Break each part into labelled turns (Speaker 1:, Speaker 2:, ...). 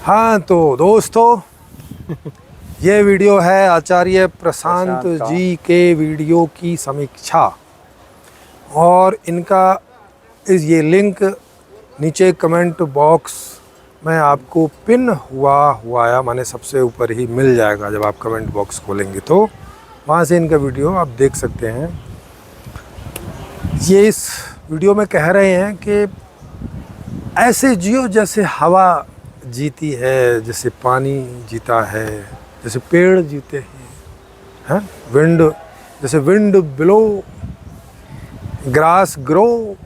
Speaker 1: हाँ तो दोस्तों, ये वीडियो है आचार्य प्रशांत जी के वीडियो की समीक्षा और इनका ये लिंक नीचे कमेंट बॉक्स में आपको पिन हुआ माने सबसे ऊपर ही मिल जाएगा। जब आप कमेंट बॉक्स खोलेंगे तो वहाँ से इनका वीडियो आप देख सकते हैं। ये इस वीडियो में कह रहे हैं कि ऐसे जियो जैसे हवा जीती है, जैसे पानी जीता है, जैसे पेड़ जीते हैं, विंड जैसे विंड ब्लो, ग्रास ग्रो,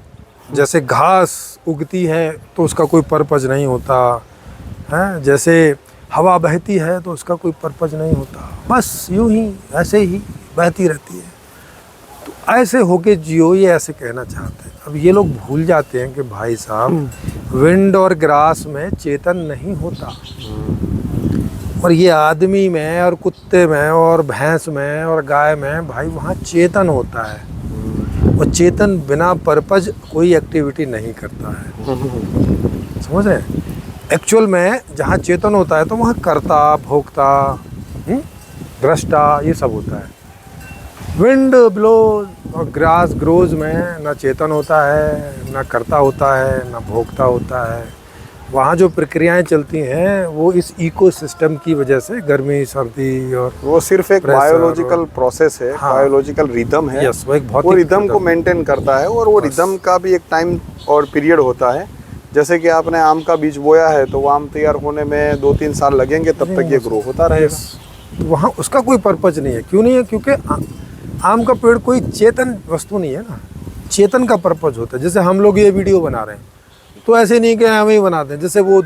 Speaker 1: जैसे घास उगती है तो उसका कोई पर्पज नहीं होता है, जैसे हवा बहती है तो उसका कोई पर्पज नहीं होता, बस यूं ही ऐसे ही बहती रहती है। तो ऐसे होके जियो, ये ऐसे कहना चाहते हैं। अब ये लोग भूल जाते हैं कि भाई साहब, विंड और ग्रास में चेतन नहीं होता, और ये आदमी में और कुत्ते में और भैंस में और गाय में भाई वहाँ चेतन होता है। और चेतन बिना पर्पज कोई एक्टिविटी नहीं करता है, समझ रहे हैं? एक्चुअल में जहाँ चेतन होता है तो वहाँ कर्ता, भोक्ता, दृष्टा, ये सब होता है। विंड ब्लोज और ग्रास ग्रोज में ना चेतन होता है, ना कर्ता होता है, ना भोक्ता होता है। वहाँ जो प्रक्रियाएं चलती हैं वो इस इकोसिस्टम की वजह से, गर्मी सर्दी, और
Speaker 2: वो सिर्फ एक बायोलॉजिकल प्रोसेस है,
Speaker 1: हाँ,
Speaker 2: बायोलॉजिकल रिदम है।
Speaker 1: यस, वो एक बहुत
Speaker 2: वो रिदम को मेंटेन करता है, और वो रिदम का भी एक टाइम और पीरियड होता है। जैसे कि आपने आम का बीज बोया है तो वो आम तैयार होने में 2-3 साल लगेंगे, तब तक ये ग्रो होता रहेगा।
Speaker 1: तो वहाँ उसका कोई पर्पज नहीं है। क्यों नहीं है? क्योंकि आम का पेड़ कोई चेतन वस्तु नहीं है ना। चेतन का पर्पज होता है। जैसे हम लोग ये वीडियो बना रहे हैं तो ऐसे नहीं कि हम ही बनाते हैं। जैसे वो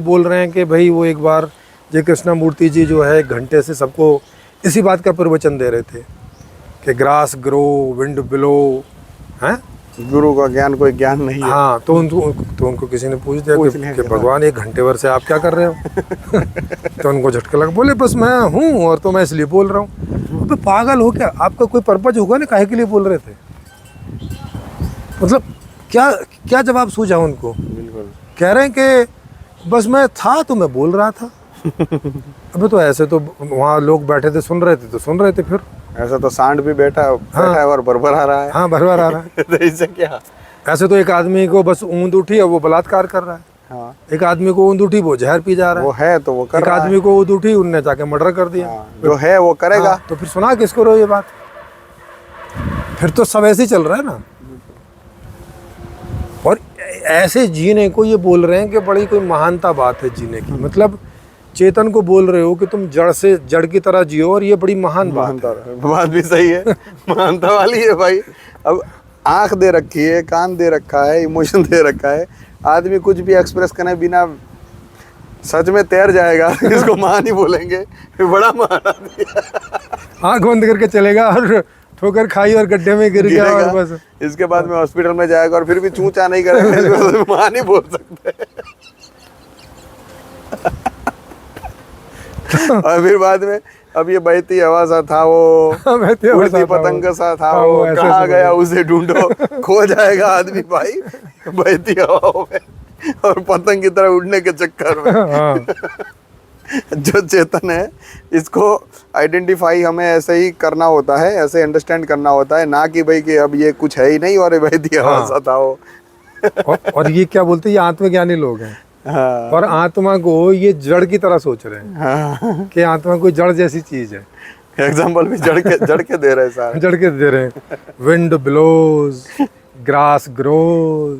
Speaker 1: बोल रहे हैं कि भाई वो एक बार जय कृष्णमूर्ति जी जो है घंटे से सबको इसी बात का प्रवचन दे रहे थे कि ग्रास ग्रो, विंड ब्लो, हैं,
Speaker 2: गुरु का ज्ञान कोई ज्ञान नहीं है।
Speaker 1: हाँ, तो उनको किसी ने पूछ दिया कि भगवान 1 घंटे भर से आप क्या कर रहे हो? तो उनको झटका लगा, बोले बस मैं हूँ और तो मैं इसलिए बोल रहा हूँ। तो पागल हो क्या? आपका कोई पर्पज होगा ना, काहे के लिए बोल रहे थे? मतलब क्या जवाब सूझा उनको?
Speaker 2: बिल्कुल
Speaker 1: कह रहे हैं कि बस मैं था तो मैं बोल रहा था। अबे तो ऐसे तो वहाँ लोग बैठे थे, सुन रहे थे तो सुन रहे थे। फिर
Speaker 2: ऐसा तो सांड भी बैठा है और भरभर आ रहा है।
Speaker 1: हाँ, भरभर आ रहा है।
Speaker 2: तो इससे क्या?
Speaker 1: ऐसे तो एक आदमी को बस ऊँद उठी और वो बलात्कार कर रहा है।
Speaker 2: हाँ,
Speaker 1: एक आदमी को ऊँद उठी, वो जहर पी जा रहा है।
Speaker 2: वो है तो वो कर
Speaker 1: एक
Speaker 2: रहा
Speaker 1: आदमी को ऊँद उठी, उनने जाके मर्डर कर दिया।
Speaker 2: जो है वो करेगा।
Speaker 1: हाँ, तो फिर सुना किसको रहो ये बात? फिर तो सब ऐसे ही चल रहा है ना। और ऐसे जीने को ये बोल रहे हैं कि बड़ी कोई महानता बात है जीने की। मतलब चेतन को बोल रहे हो कि तुम जड़ की तरह जियो, और ये बड़ी महान बात है।
Speaker 2: बात भी सही है, महानता वाली है भाई। अब आंख दे रखी है, कान दे रखा है, इमोशन दे रखा है, आदमी कुछ भी एक्सप्रेस करने बिना सच में तैर जाएगा। इसको महान ही बोलेंगे, बड़ा महान आदमी।
Speaker 1: आंख बंद करके चलेगा और ठोकर खाई और गड्ढे में गिर गया और बस।
Speaker 2: इसके बाद में हॉस्पिटल में जाएगा और फिर भी चूचा नहीं करेगा। इसको महान ही बोल सकते हैं। और फिर बाद में अब ये बहती हवा सा था, वो उड़ती पतंग सा था, वो कहाँ गया उसे ढूंढो, खो जाएगा आदमी भाई बहती हवाओं में और पतंग की तरह उड़ने के चक्कर में। जो चेतन है इसको आइडेंटिफाई हमें ऐसे ही करना होता है, ऐसे अंडरस्टैंड करना होता है, ना कि भाई कि अब ये कुछ है ही नहीं और बहती हवा सा था वो।
Speaker 1: और ये क्या बोलते हैं, ये आत्मज्ञानी लोग हैं। हाँ। और आत्मा को ये जड़ की तरह सोच रहे हैं। हाँ। कि आत्मा कोई जड़ जैसी चीज है।
Speaker 2: एग्जाम्पल भी जड़ के दे रहे हैं सारे।
Speaker 1: जड़ के दे रहे हैं। Wind blows, grass grows.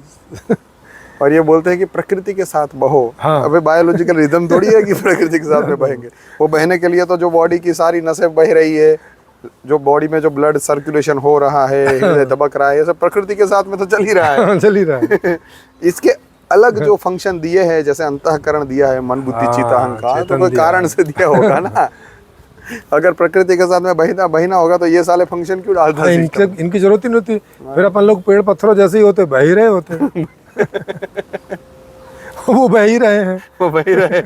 Speaker 2: और ये बोलते हैं कि प्रकृति के साथ बहो। हाँ। अबे बायोलॉजिकल रिदम थोड़ी है कि प्रकृति के साथ में बहेंगे। वो बहने के लिए तो जो बॉडी की सारी नसें बह रही है, जो बॉडी में जो ब्लड सर्कुलेशन हो रहा है, हृदय दबक रहा है, ये सब प्रकृति के साथ में तो चल ही रहा है।
Speaker 1: चल ही रहा है।
Speaker 2: इसके अलग जो फंक्शन दिए हैं, जैसे अंतःकरण दिया है, मन बुद्धि चित्त अहंकार, तो कोई कारण से दिया होगा ना। अगर प्रकृति के साथ में बहिना होगा तो ये साले फंक्शन क्यों डालता?
Speaker 1: इनकी जरूरत ही नहीं होती। फिर अपन लोग पेड़ पत्थरों जैसे ही होते, बह ही रहे होते। वो बह ही रहे हैं,
Speaker 2: वो बह ही रहे।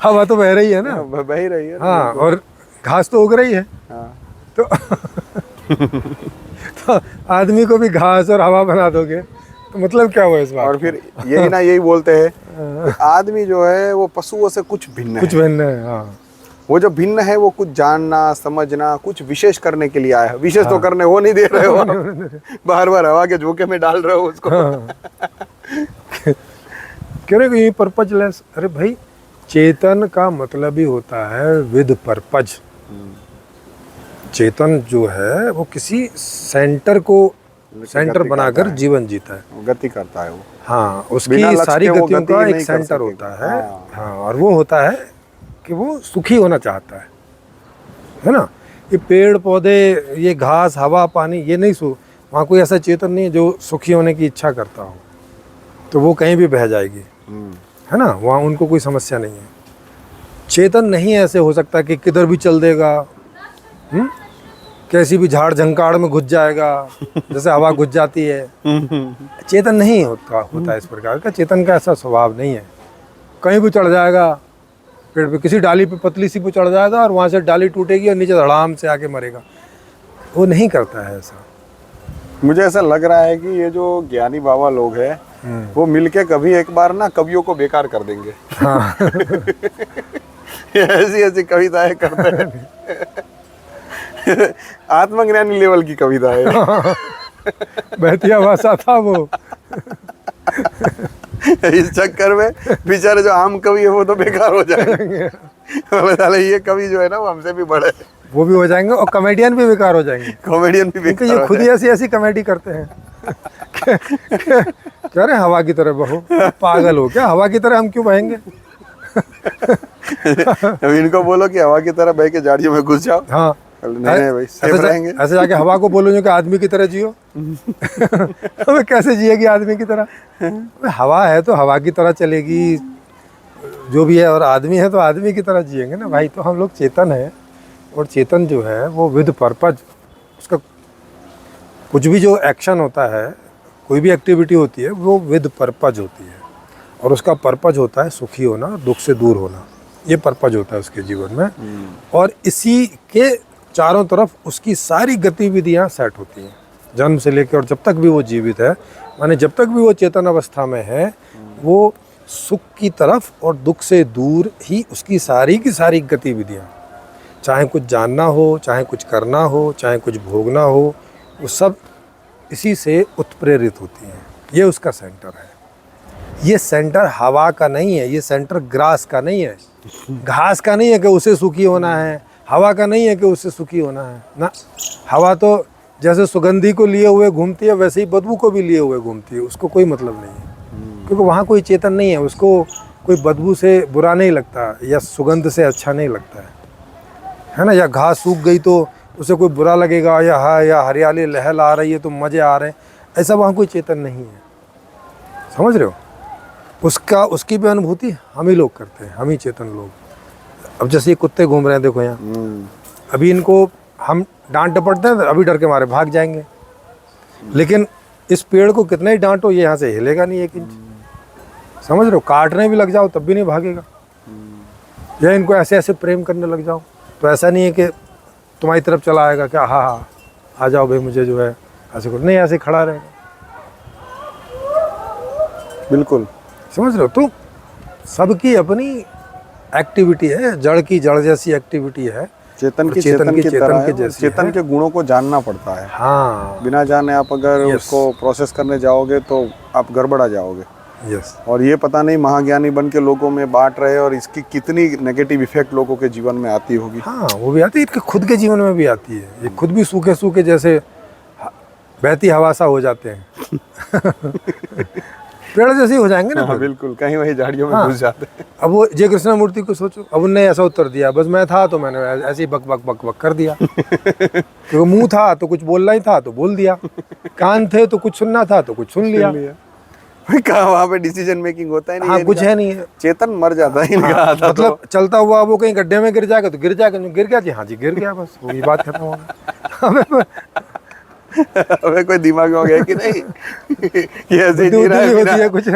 Speaker 1: हवा तो बह रही है ना,
Speaker 2: बह ही रही है।
Speaker 1: हाँ, और घास तो उग रही है। हाँ। तो आदमी को भी घास और हवा बना दोगे तो मतलब क्या हुआ इस बात?
Speaker 2: और फिर यही ना, यही बोलते हैं कि आदमी जो है वो पशुओं से कुछ भिन्न
Speaker 1: कुछ
Speaker 2: है।
Speaker 1: भिन्न है, हाँ।
Speaker 2: वो जो भिन्न है वो कुछ जानना समझना कुछ विशेष करने के लिए आया है। विशेष तो करने वो नहीं दे रहे हो, बार बार हवा के झोंके में डाल रहे हो उसको।
Speaker 1: कह रहे ये पर्पजलेस। अरे भाई, चेतन का मतलब ही होता है विद पर्पज। चेतन जो है वो किसी सेंटर को सेंटर बनाकर जीवन जीता है,
Speaker 2: गति करता है वो।
Speaker 1: हाँ, उसकी
Speaker 2: बिना लक्ष्य
Speaker 1: सारी
Speaker 2: के वो
Speaker 1: गतियों
Speaker 2: गति
Speaker 1: का
Speaker 2: नहीं
Speaker 1: एक
Speaker 2: कर
Speaker 1: सेंटर
Speaker 2: सकेगा।
Speaker 1: होता है।
Speaker 2: हाँ।
Speaker 1: हाँ, और वो होता है कि वो सुखी होना चाहता है ना। ये पेड़ पौधे, ये घास, हवा, पानी, ये नहीं वहाँ कोई ऐसा चेतन नहीं है जो सुखी होने की इच्छा करता हो, तो वो कहीं भी बह जाएगी, है ना। वहाँ उनको कोई समस्या नहीं है। चेतन नहीं ऐसे हो सकता कि किधर भी चल देगा, कैसी भी झाड़ झंकाड़ में घुस जाएगा, जैसे हवा घुस जाती है। चेतन नहीं होता इस प्रकार का। चेतन का ऐसा स्वभाव नहीं है। कहीं भी चढ़ जाएगा, पेड़ पे किसी डाली पे पतली सी पे चढ़ जाएगा और वहाँ से डाली टूटेगी और नीचे धड़ाम से आके मरेगा। वो नहीं करता है ऐसा।
Speaker 2: मुझे ऐसा लग रहा है कि ये जो ज्ञानी बाबा लोग हैं वो मिलके कभी एक बार ना कवियों को बेकार कर देंगे।
Speaker 1: हाँ।
Speaker 2: ऐसी ऐसी कविताएं करते हैं। आत्मज्ञानी लेवल की कविता है।
Speaker 1: बहतिया भाषा था वो।
Speaker 2: इस चक्कर में बेचारे जो आम कवि है वो तो बेकार हो जाएंगे। ये कवि जो है ना वो हमसे भी बड़े, वो
Speaker 1: भी हो जाएंगे, और कॉमेडियन भी बेकार हो जाएंगे।
Speaker 2: कॉमेडियन भी बेकार,
Speaker 1: ये खुद ही ऐसी ऐसी कॉमेडी करते हैं। कह रहे हवा की तरह बहो, पागल हो क्या? हवा की तरह हम क्यों बहेंगे?
Speaker 2: अब इनको बोलो कि हवा की तरह बह के झाड़ियों में घुस जाओ।
Speaker 1: हाँ,
Speaker 2: नहीं भाई, सेफ रहेंगे।
Speaker 1: ऐसे जाके हवा को बोलो जो कि आदमी की तरह जियो। हमें कैसे जिएगी आदमी की तरह? हवा है तो हवा की तरह चलेगी जो भी है, और आदमी है तो आदमी की तरह जिएंगे ना भाई। तो हम लोग चेतन है, और चेतन जो है वो विद पर्पज, उसका कुछ भी जो एक्शन होता है, कोई भी एक्टिविटी होती है वो विद पर्पज होती है, और उसका पर्पज होता है सुखी होना, दुख से दूर होना। ये पर्पज होता है उसके जीवन में, और इसी के चारों तरफ उसकी सारी गतिविधियां सेट होती हैं, जन्म से लेकर और जब तक भी वो जीवित है, माने जब तक भी वो चेतन अवस्था में है, वो सुख की तरफ और दुख से दूर ही उसकी सारी की सारी गतिविधियां, चाहे कुछ जानना हो, चाहे कुछ करना हो, चाहे कुछ भोगना हो, वो सब इसी से उत्प्रेरित होती हैं। ये उसका सेंटर है। ये सेंटर हवा का नहीं है, ये सेंटर ग्रास का नहीं है, घास का नहीं है कि उसे सुखी होना है, हवा का नहीं है कि उससे सुखी होना है ना। हवा तो जैसे सुगंधी को लिए हुए घूमती है, वैसे ही बदबू को भी लिए हुए घूमती है। उसको कोई मतलब नहीं है, क्योंकि वहाँ कोई चेतन नहीं है। उसको कोई बदबू से बुरा नहीं लगता, या सुगंध से अच्छा नहीं लगता है ना। या घास सूख गई तो उसे कोई बुरा लगेगा, या हरियाली लहल आ रही है तो मज़े आ रहे हैं, ऐसा वहाँ कोई चेतन नहीं है। समझ रहे हो? उसकी भी अनुभूति हम ही लोग करते हैं, हम ही चेतन लोग। अब जैसे ये कुत्ते घूम रहे हैं, देखो यहाँ, अभी इनको हम डांट डपटते हैं, अभी डर के मारे भाग जाएंगे, लेकिन इस पेड़ को कितना ही डांटो, ये यहाँ से हिलेगा नहीं 1 इंच। समझ रहे हो? काटने भी लग जाओ तब भी नहीं भागेगा। या इनको ऐसे ऐसे प्रेम करने लग जाओ तो ऐसा नहीं है कि तुम्हारी तरफ चला आएगा क्या, हाँ आ जाओ भाई, मुझे जो है ऐसे करो, नहीं, ऐसे खड़ा रहेगा।
Speaker 2: बिल्कुल,
Speaker 1: समझ रहे हो? तो सबकी अपनी एक्टिविटी है, जड़ की जड़ जैसी एक्टिविटी है।
Speaker 2: चेतन की
Speaker 1: चेतन की
Speaker 2: जैसी चेतन के गुणों को जानना पड़ता है।
Speaker 1: हाँ,
Speaker 2: बिना जाने आप अगर उसको प्रोसेस करने जाओगे तो आप गड़बड़ा जाओगे।
Speaker 1: यस।
Speaker 2: और ये पता नहीं महाज्ञानी बन के लोगों में बांट रहे, और इसकी कितनी नेगेटिव इफेक्ट लोगों के जीवन में आती होगी।
Speaker 1: हाँ, वो भी आती है, खुद के जीवन में भी आती है। ये खुद भी सूखे सूखे जैसे बहती हवा सा हो जाते हैं। पेड़ जैसे ही हो जाएंगे ना।
Speaker 2: हाँ, बिल्कुल, कहीं वही झाड़ियों में घुस जाते हैं।
Speaker 1: अब वो जय कृष्णा मूर्ति को सोचो, अब उनने ऐसा उत्तर दिया, बस मैं था तो मैंने ऐसे ही बक बक बक बक कर दिया। क्योंकि मुंह था तो कुछ बोलना ही था तो बोल दिया, कान थे तो कुछ सुनना था तो कुछ सुन लिया।
Speaker 2: कहाँ वहाँ पे डिसीजन मेकिंग होता है नहीं।
Speaker 1: हाँ, कुछ है नहीं है,
Speaker 2: चेतन मर जाता है इनका।
Speaker 1: हाँ, मतलब तो चलता हुआ वो कहीं गड्ढे में गिर जाएगा तो गिर जाएगा, गिर गया जी, हाँ जी गिर गया, बस वही बात खत्म हो गई।
Speaker 2: हमें कोई दिमाग में गया कि नहीं, ये ऐसे जी रहा है,
Speaker 1: होती है कुछ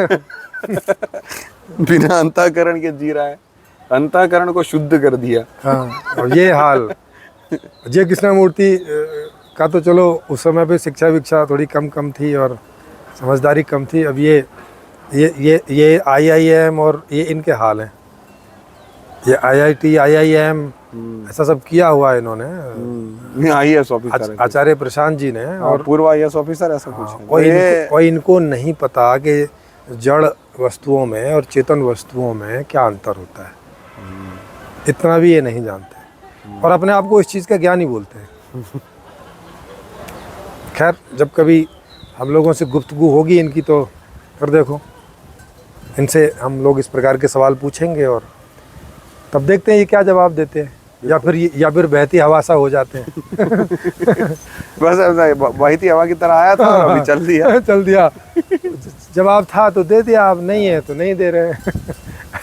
Speaker 2: बिना अंतःकरण के जी रहा है, अंतःकरण को शुद्ध कर दिया।
Speaker 1: हाँ, और ये हाल जय कृष्णा मूर्ति का तो चलो उस समय पे शिक्षा विक्षा थोड़ी कम थी, और समझदारी कम थी। अब ये IIM और ये इनके हाल हैं। ये IIT IIM ऐसा सब किया हुआ है इन्होंने,
Speaker 2: IAS ऑफिसर है
Speaker 1: आचार्य प्रशांत जी ने।
Speaker 2: और पूर्व IAS ऑफिसर ऐसा कुछ है।
Speaker 1: कोई इनको नहीं पता कि जड़ वस्तुओं में और चेतन वस्तुओं में क्या अंतर होता है, इतना भी ये नहीं जानते और अपने आप को इस चीज़ का ज्ञान ही बोलते हैं। खैर, जब कभी हम लोगों से गुफ्तगू होगी इनकी तो फिर देखो, इनसे हम लोग इस प्रकार के सवाल पूछेंगे और तब देखते हैं ये क्या जवाब देते हैं, या फिर बहती हवा सा हो जाते हैं।
Speaker 2: बस बहती हवा की तरह आया था और अभी चल दिया।
Speaker 1: चल दिया, जवाब था तो दे दिया, अब नहीं है तो नहीं दे रहे।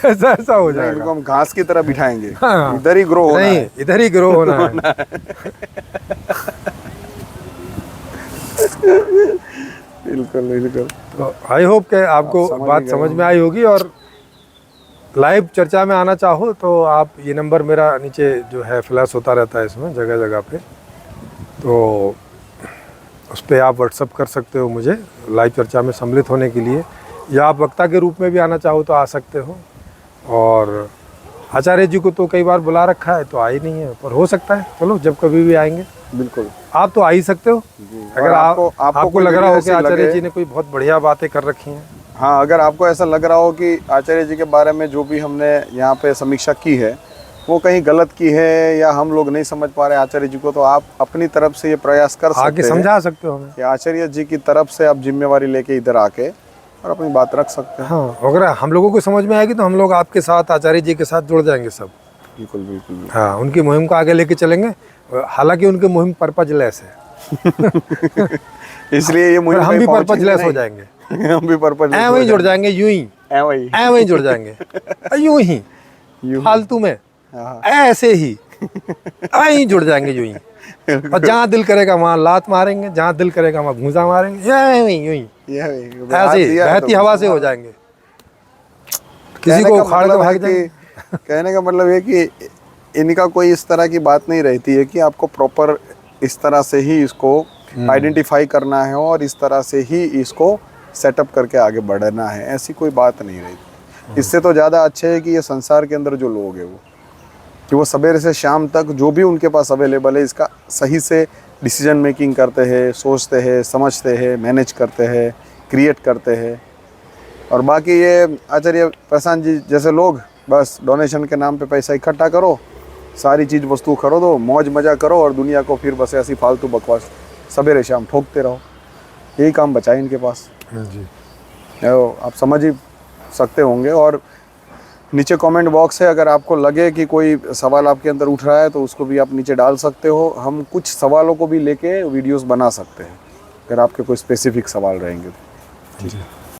Speaker 1: ऐसा हो जाएगा।
Speaker 2: इनको हम घास की तरह बिठाएंगे।
Speaker 1: हाँ,
Speaker 2: इधर ही ग्रो होना है।
Speaker 1: इधर ही ग्रो होना है।
Speaker 2: बिल्कुल बिल्कुल।
Speaker 1: तो आई होप कि आपको बात समझ में आई होगी, और लाइव चर्चा में आना चाहो तो आप, ये नंबर मेरा नीचे जो है फ्लैश होता रहता है इसमें जगह जगह पे, तो उस पर आप व्हाट्सअप कर सकते हो मुझे लाइव चर्चा में सम्मिलित होने के लिए, या आप वक्ता के रूप में भी आना चाहो तो आ सकते हो। और आचार्य जी को तो कई बार बुला रखा है तो आ ही नहीं है, पर हो सकता है चलो जब कभी भी आएंगे।
Speaker 2: बिल्कुल,
Speaker 1: आप तो आ ही सकते हो अगर आपको लग रहा हो कि आचार्य जी ने कोई बहुत बढ़िया बातें कर रखी हैं।
Speaker 2: हाँ, अगर आपको ऐसा लग रहा हो कि आचार्य जी के बारे में जो भी हमने यहाँ पे समीक्षा की है वो कहीं गलत की है या हम लोग नहीं समझ पा रहे आचार्य जी को, तो आप अपनी तरफ से ये प्रयास कर सकते हैं,
Speaker 1: समझा सकते हो हमें
Speaker 2: कि आचार्य जी की तरफ से आप जिम्मेवारी लेके इधर आके और अपनी बात रख सकते हैं।
Speaker 1: हाँ, अगर हम लोगों को समझ में आएगी तो हम लोग आपके साथ, आचार्य जी के साथ जुड़ जाएंगे सब।
Speaker 2: बिल्कुल बिल्कुल।
Speaker 1: हाँ, उनकी मुहिम को आगे लेके चलेंगे, हालांकि उनकी मुहिम पर्पजलेस है।
Speaker 2: इसलिए ये मुहिम
Speaker 1: हम भी पर्पजलेस हो जाएंगे।
Speaker 2: हम भी पर्पजलेस
Speaker 1: वहीं जुड़ जाएंगे, यूं ही वहीं जुड़ जाएंगे, यूं ही फालतू में ऐसे ही वहीं जुड़ जाएंगे यूं ही। और जहाँ दिल करेगा वहाँ लात मारेंगे, जहाँ दिल करेगा वहाँ घूंसा मारेंगे, यूं ही ऐसे बहती हवा से हो जाएंगे, किसी को उखाड़ के भाग जाएंगे।
Speaker 2: कहने का मतलब ये कि इनका कोई इस तरह की बात नहीं रहती है कि आपको प्रॉपर इस तरह से ही इसको आइडेंटिफाई करना है और इस तरह से ही इसको सेटअप करके आगे बढ़ना है, ऐसी कोई बात नहीं रहती। इससे तो ज़्यादा अच्छे है कि ये संसार के अंदर जो लोग हैं वो सवेरे से शाम तक जो भी उनके पास अवेलेबल है इसका सही से डिसीजन मेकिंग करते हैं, सोचते हैं, समझते हैं, मैनेज करते हैं, क्रिएट करते हैं। और बाकी ये आचार्य प्रशांत जी जैसे लोग बस डोनेशन के नाम पे पैसा इकट्ठा करो, सारी चीज़ वस्तु खरीदो, मौज मज़ा करो और दुनिया को फिर बस ऐसी फालतू बकवास सवेरे शाम ठोकते रहो, यही काम बचा है इनके पास
Speaker 1: जी।
Speaker 2: आप समझ ही सकते होंगे। और नीचे कमेंट बॉक्स है, अगर आपको लगे कि कोई सवाल आपके अंदर उठ रहा है तो उसको भी आप नीचे डाल सकते हो। हम कुछ सवालों को भी लेके वीडियोस बना सकते हैं अगर आपके कोई स्पेसिफिक सवाल रहेंगे तो।
Speaker 1: जी।